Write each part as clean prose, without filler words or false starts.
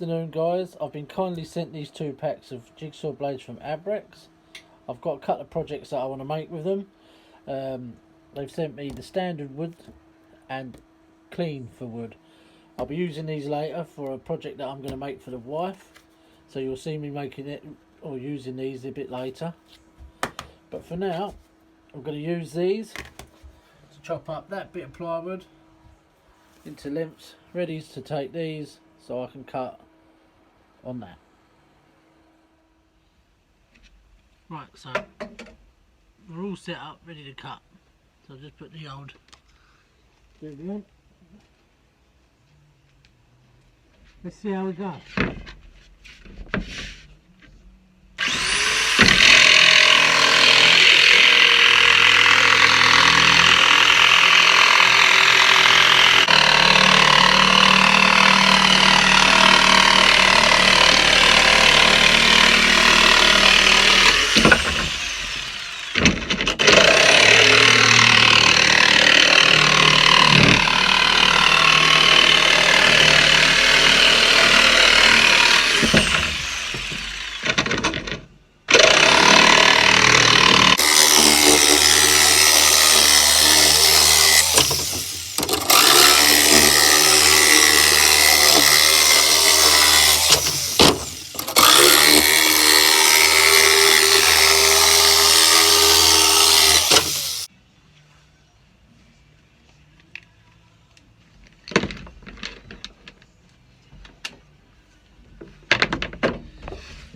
afternoon, guys. I've been kindly sent these 2 packs of jigsaw blades from Abracs. I've got a couple of projects that I want to make with them. They've sent me the standard wood and clean for wood. I'll be using these later for a project that I'm going to make for the wife, so you'll see me making it or using these a bit later. But for now, I'm going to use these to chop up that bit of plywood into lengths, ready to take these so I can cut on that. Right, so we're all set up, ready to cut. So I'll just put the old doobie on. Let's see how we go.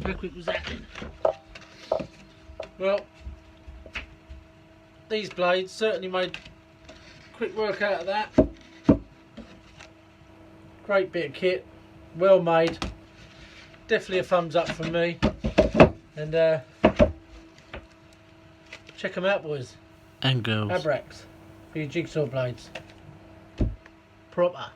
How quick was that then? Well, these blades certainly made quick work out of that. Great bit of kit, well made. Definitely a thumbs up from me. And check them out, boys and girls. Abracs for your jigsaw blades. Proper.